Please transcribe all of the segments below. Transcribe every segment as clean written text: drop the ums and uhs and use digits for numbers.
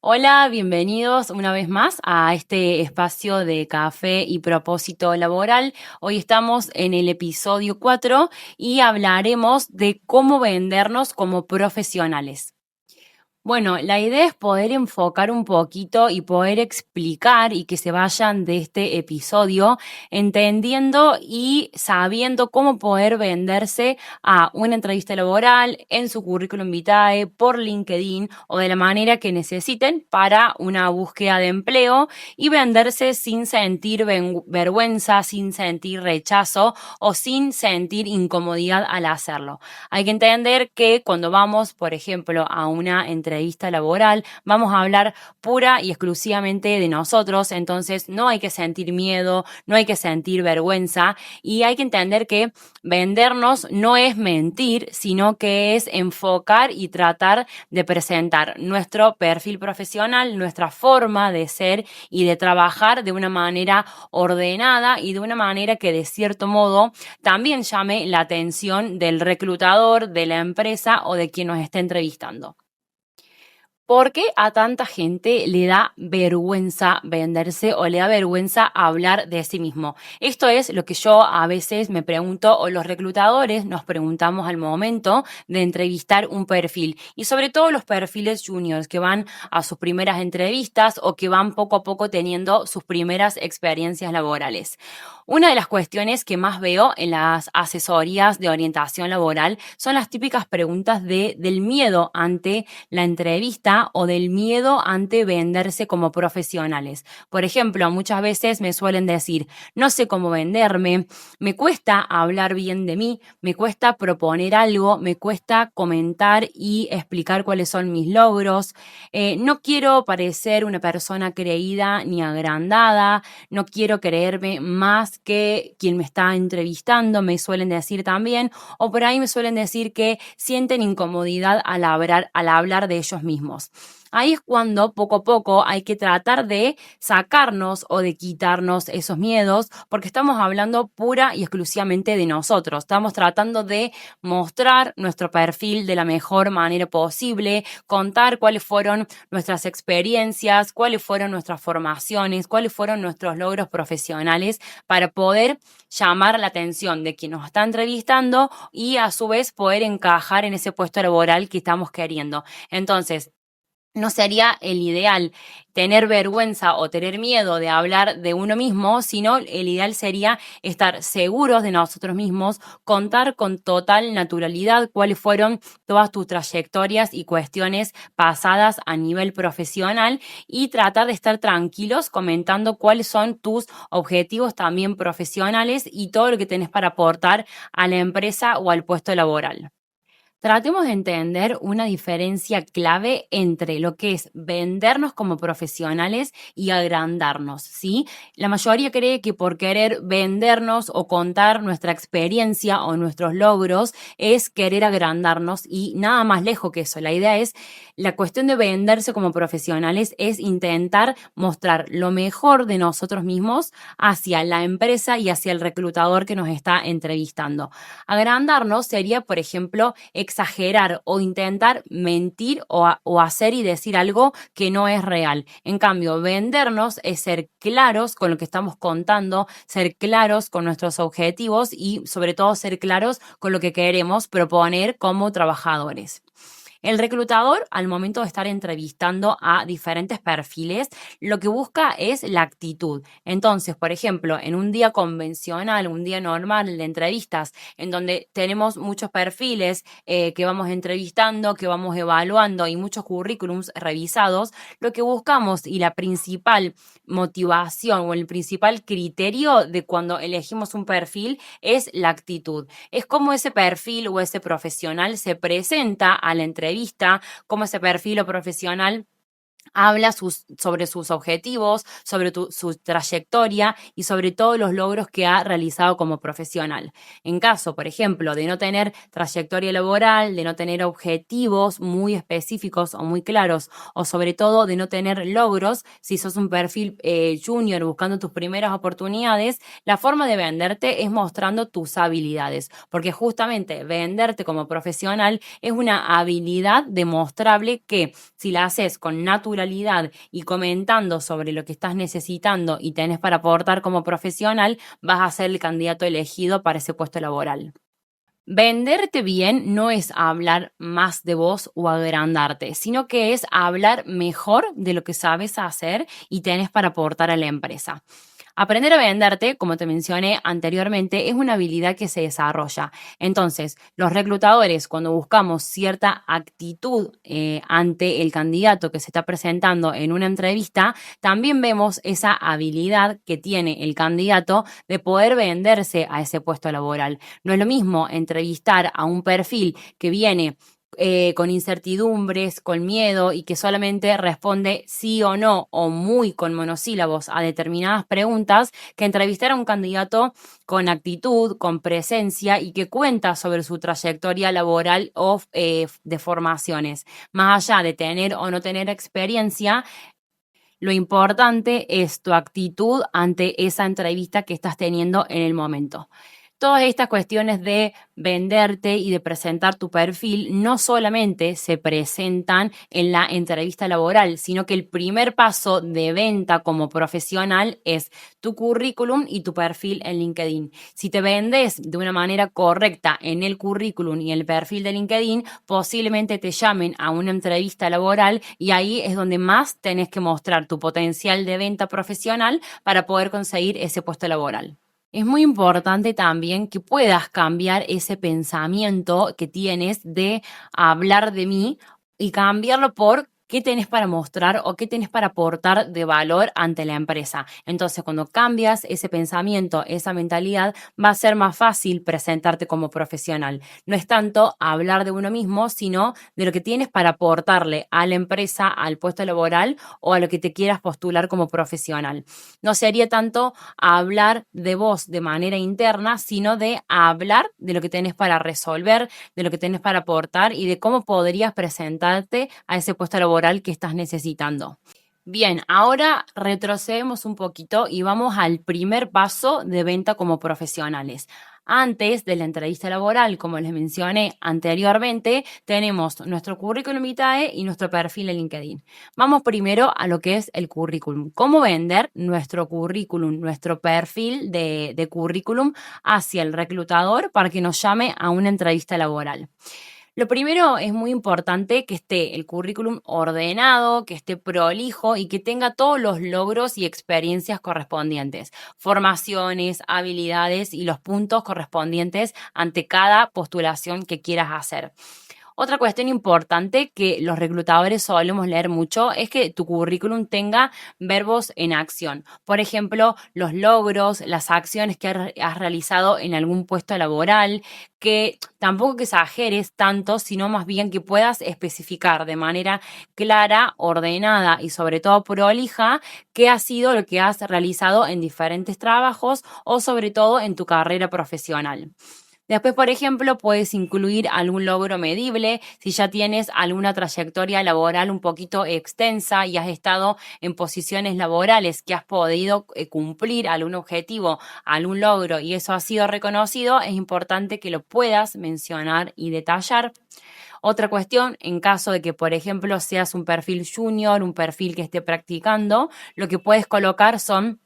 Hola, bienvenidos una vez más a este espacio de café y propósito laboral. Hoy estamos en el episodio 4 y hablaremos de cómo vendernos como profesionales. Bueno, la idea es poder enfocar un poquito y poder explicar y que se vayan de este episodio entendiendo y sabiendo cómo poder venderse a una entrevista laboral, en su currículum vitae, por LinkedIn o de la manera que necesiten para una búsqueda de empleo y venderse sin sentir vergüenza, sin sentir rechazo o sin sentir incomodidad al hacerlo. Hay que entender que cuando vamos, por ejemplo, a una entrevista laboral, vamos a hablar pura y exclusivamente de nosotros, entonces no hay que sentir miedo, no hay que sentir vergüenza y hay que entender que vendernos no es mentir, sino que es enfocar y tratar de presentar nuestro perfil profesional, nuestra forma de ser y de trabajar de una manera ordenada y de una manera que de cierto modo también llame la atención del reclutador, de la empresa o de quien nos esté entrevistando. ¿Por qué a tanta gente le da vergüenza venderse o le da vergüenza hablar de sí mismo? Esto es lo que yo a veces me pregunto o los reclutadores nos preguntamos al momento de entrevistar un perfil y sobre todo los perfiles juniors que van a sus primeras entrevistas o que van poco a poco teniendo sus primeras experiencias laborales. Una de las cuestiones que más veo en las asesorías de orientación laboral son las típicas preguntas del miedo ante la entrevista o del miedo ante venderse como profesionales. Por ejemplo, muchas veces me suelen decir, no sé cómo venderme, me cuesta hablar bien de mí, me cuesta proponer algo, me cuesta comentar y explicar cuáles son mis logros, no quiero parecer una persona creída ni agrandada, no quiero creerme más que quien me está entrevistando, me suelen decir también, o por ahí me suelen decir que sienten incomodidad al hablar de ellos mismos. Ahí es cuando poco a poco hay que tratar de sacarnos o de quitarnos esos miedos, porque estamos hablando pura y exclusivamente de nosotros. Estamos tratando de mostrar nuestro perfil de la mejor manera posible, contar cuáles fueron nuestras experiencias, cuáles fueron nuestras formaciones, cuáles fueron nuestros logros profesionales para poder llamar la atención de quien nos está entrevistando y a su vez poder encajar en ese puesto laboral que estamos queriendo. Entonces, no sería el ideal tener vergüenza o tener miedo de hablar de uno mismo, sino el ideal sería estar seguros de nosotros mismos, contar con total naturalidad cuáles fueron todas tus trayectorias y cuestiones pasadas a nivel profesional y tratar de estar tranquilos comentando cuáles son tus objetivos también profesionales y todo lo que tenés para aportar a la empresa o al puesto laboral. Tratemos de entender una diferencia clave entre lo que es vendernos como profesionales y agrandarnos, ¿sí? La mayoría cree que por querer vendernos o contar nuestra experiencia o nuestros logros es querer agrandarnos y nada más lejos que eso. La idea es, la cuestión de venderse como profesionales es intentar mostrar lo mejor de nosotros mismos hacia la empresa y hacia el reclutador que nos está entrevistando. Agrandarnos sería, por ejemplo, exagerar o intentar mentir o hacer y decir algo que no es real. En cambio, vendernos es ser claros con lo que estamos contando, ser claros con nuestros objetivos y sobre todo ser claros con lo que queremos proponer como trabajadores. El reclutador, al momento de estar entrevistando a diferentes perfiles, lo que busca es la actitud. Entonces, por ejemplo, en un día convencional, un día normal de entrevistas, en donde tenemos muchos perfiles que vamos entrevistando, que vamos evaluando y muchos currículums revisados, lo que buscamos y la principal motivación o el principal criterio de cuando elegimos un perfil es la actitud. Es cómo ese perfil o ese profesional se presenta a la entrevista, cómo ese perfil o profesional habla sobre sus objetivos, sobre su trayectoria y sobre todos los logros que ha realizado como profesional. En caso, por ejemplo, de no tener trayectoria laboral, de no tener objetivos muy específicos o muy claros, o sobre todo de no tener logros, si sos un perfil junior buscando tus primeras oportunidades, la forma de venderte es mostrando tus habilidades, porque justamente venderte como profesional es una habilidad demostrable que si la haces con naturalidad, naturalidad y comentando sobre lo que estás necesitando y tenés para aportar como profesional, vas a ser el candidato elegido para ese puesto laboral. Venderte bien no es hablar más de vos o agrandarte, sino que es hablar mejor de lo que sabes hacer y tenés para aportar a la empresa. Aprender a venderte, como te mencioné anteriormente, es una habilidad que se desarrolla. Entonces, los reclutadores, cuando buscamos cierta actitud ante el candidato que se está presentando en una entrevista, también vemos esa habilidad que tiene el candidato de poder venderse a ese puesto laboral. No es lo mismo entrevistar a un perfil que viene con incertidumbres, con miedo y que solamente responde sí o no o muy con monosílabos a determinadas preguntas, que entrevistar a un candidato con actitud, con presencia y que cuenta sobre su trayectoria laboral o de formaciones. Más allá de tener o no tener experiencia, lo importante es tu actitud ante esa entrevista que estás teniendo en el momento. Todas estas cuestiones de venderte y de presentar tu perfil no solamente se presentan en la entrevista laboral, sino que el primer paso de venta como profesional es tu currículum y tu perfil en LinkedIn. Si te vendes de una manera correcta en el currículum y el perfil de LinkedIn, posiblemente te llamen a una entrevista laboral y ahí es donde más tenés que mostrar tu potencial de venta profesional para poder conseguir ese puesto laboral. Es muy importante también que puedas cambiar ese pensamiento que tienes de hablar de mí y cambiarlo por qué tenés para mostrar o qué tenés para aportar de valor ante la empresa. Entonces, cuando cambias ese pensamiento, esa mentalidad, va a ser más fácil presentarte como profesional. No es tanto hablar de uno mismo, sino de lo que tienes para aportarle a la empresa, al puesto laboral o a lo que te quieras postular como profesional. No sería tanto hablar de vos de manera interna, sino de hablar de lo que tenés para resolver, de lo que tenés para aportar y de cómo podrías presentarte a ese puesto laboral que estás necesitando. Bien, ahora retrocedemos un poquito y vamos al primer paso de venta como profesionales. Antes de la entrevista laboral, como les mencioné anteriormente, tenemos nuestro currículum vitae y nuestro perfil en LinkedIn. Vamos primero a lo que es el currículum. ¿Cómo vender nuestro currículum, nuestro perfil de currículum hacia el reclutador para que nos llame a una entrevista laboral? Lo primero es muy importante que esté el currículum ordenado, que esté prolijo y que tenga todos los logros y experiencias correspondientes, formaciones, habilidades y los puntos correspondientes ante cada postulación que quieras hacer. Otra cuestión importante que los reclutadores solemos leer mucho es que tu currículum tenga verbos en acción. Por ejemplo, los logros, las acciones que has realizado en algún puesto laboral, que tampoco que exageres tanto, sino más bien que puedas especificar de manera clara, ordenada y sobre todo prolija qué ha sido lo que has realizado en diferentes trabajos o sobre todo en tu carrera profesional. Después, por ejemplo, puedes incluir algún logro medible, si ya tienes alguna trayectoria laboral un poquito extensa y has estado en posiciones laborales que has podido cumplir algún objetivo, algún logro y eso ha sido reconocido, es importante que lo puedas mencionar y detallar. Otra cuestión, en caso de que, por ejemplo, seas un perfil junior, un perfil que esté practicando, lo que puedes colocar son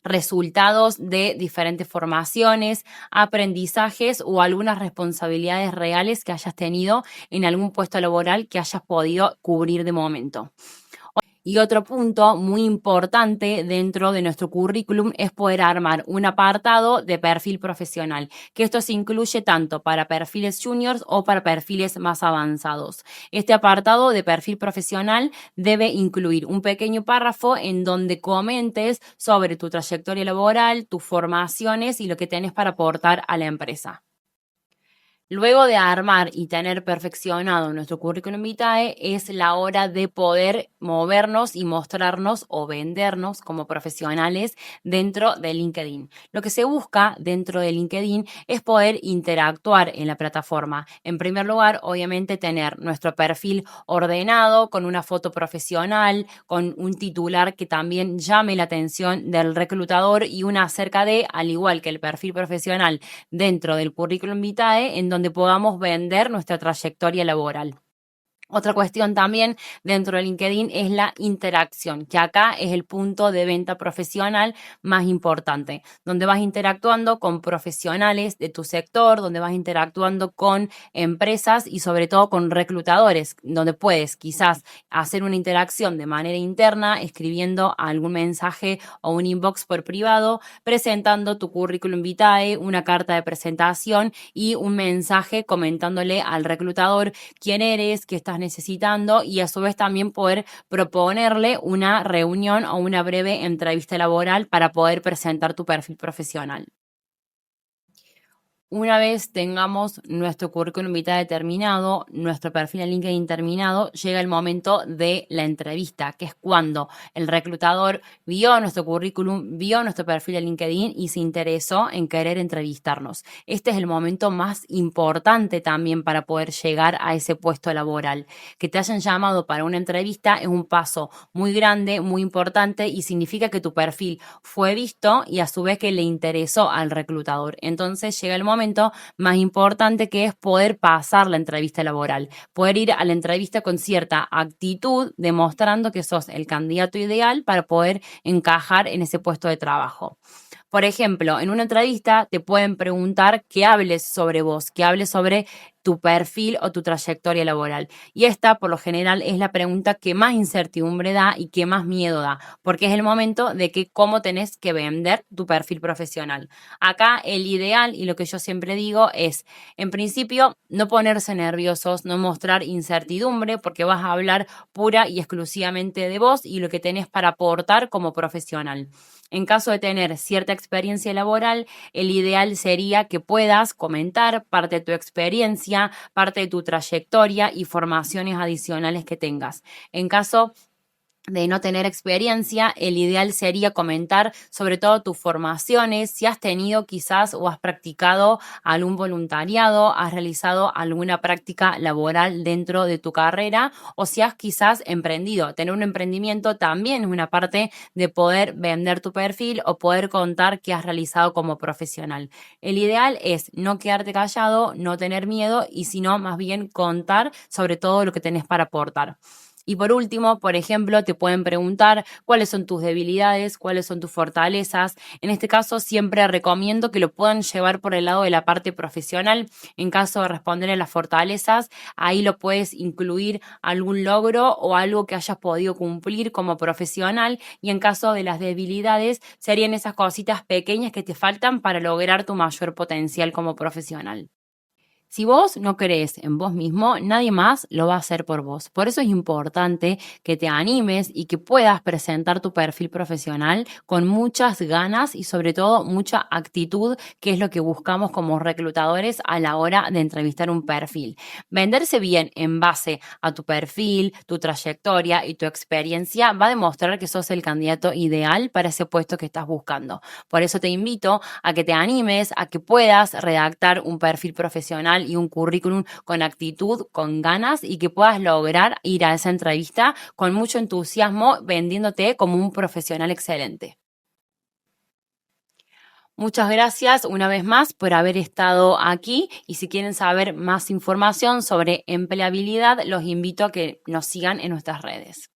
resultados de diferentes formaciones, aprendizajes o algunas responsabilidades reales que hayas tenido en algún puesto laboral que hayas podido cubrir de momento. Y otro punto muy importante dentro de nuestro currículum es poder armar un apartado de perfil profesional, que esto se incluye tanto para perfiles juniors o para perfiles más avanzados. Este apartado de perfil profesional debe incluir un pequeño párrafo en donde comentes sobre tu trayectoria laboral, tus formaciones y lo que tienes para aportar a la empresa. Luego de armar y tener perfeccionado nuestro currículum vitae, es la hora de poder movernos y mostrarnos o vendernos como profesionales dentro de LinkedIn. Lo que se busca dentro de LinkedIn es poder interactuar en la plataforma. En primer lugar, obviamente, tener nuestro perfil ordenado, con una foto profesional, con un titular que también llame la atención del reclutador y una acerca de, al igual que el perfil profesional dentro del currículum vitae, en donde podamos vender nuestra trayectoria laboral. Otra cuestión también dentro de LinkedIn es la interacción, que acá es el punto de venta profesional más importante, donde vas interactuando con profesionales de tu sector, donde vas interactuando con empresas y sobre todo con reclutadores, donde puedes quizás hacer una interacción de manera interna, escribiendo algún mensaje o un inbox por privado, presentando tu currículum vitae, una carta de presentación y un mensaje comentándole al reclutador quién eres, qué estás necesitando y a su vez también poder proponerle una reunión o una breve entrevista laboral para poder presentar tu perfil profesional. Una vez tengamos nuestro currículum vitae terminado, nuestro perfil en LinkedIn terminado, llega el momento de la entrevista, que es cuando el reclutador vio nuestro currículum, vio nuestro perfil en LinkedIn y se interesó en querer entrevistarnos. Este es el momento más importante también para poder llegar a ese puesto laboral. Que te hayan llamado para una entrevista es un paso muy grande, muy importante y significa que tu perfil fue visto y a su vez que le interesó al reclutador. Entonces llega el momento más importante, que es poder pasar la entrevista laboral, poder ir a la entrevista con cierta actitud, demostrando que sos el candidato ideal para poder encajar en ese puesto de trabajo. Por ejemplo, en una entrevista te pueden preguntar que hables sobre vos, que hables sobre tu perfil o tu trayectoria laboral. Y esta, por lo general, es la pregunta que más incertidumbre da y que más miedo da, porque es el momento de que cómo tenés que vender tu perfil profesional. Acá el ideal y lo que yo siempre digo es, en principio, no ponerse nerviosos, no mostrar incertidumbre, porque vas a hablar pura y exclusivamente de vos y lo que tenés para aportar como profesional. En caso de tener cierta experiencia laboral, el ideal sería que puedas comentar parte de tu experiencia, parte de tu trayectoria y formaciones adicionales que tengas. En caso de no tener experiencia, el ideal sería comentar sobre todo tus formaciones, si has tenido quizás o has practicado algún voluntariado, has realizado alguna práctica laboral dentro de tu carrera o si has quizás emprendido. Tener un emprendimiento también es una parte de poder vender tu perfil o poder contar qué has realizado como profesional. El ideal es no quedarte callado, no tener miedo y sino más bien contar sobre todo lo que tenés para aportar. Y por último, por ejemplo, te pueden preguntar cuáles son tus debilidades, cuáles son tus fortalezas. En este caso, siempre recomiendo que lo puedan llevar por el lado de la parte profesional. En caso de responder a las fortalezas, ahí lo puedes incluir algún logro o algo que hayas podido cumplir como profesional. Y en caso de las debilidades, serían esas cositas pequeñas que te faltan para lograr tu mayor potencial como profesional. Si vos no crees en vos mismo, nadie más lo va a hacer por vos. Por eso es importante que te animes y que puedas presentar tu perfil profesional con muchas ganas y sobre todo mucha actitud, que es lo que buscamos como reclutadores a la hora de entrevistar un perfil. Venderse bien en base a tu perfil, tu trayectoria y tu experiencia va a demostrar que sos el candidato ideal para ese puesto que estás buscando. Por eso te invito a que te animes, a que puedas redactar un perfil profesional y un currículum con actitud, con ganas y que puedas lograr ir a esa entrevista con mucho entusiasmo vendiéndote como un profesional excelente. Muchas gracias una vez más por haber estado aquí y si quieren saber más información sobre empleabilidad, los invito a que nos sigan en nuestras redes.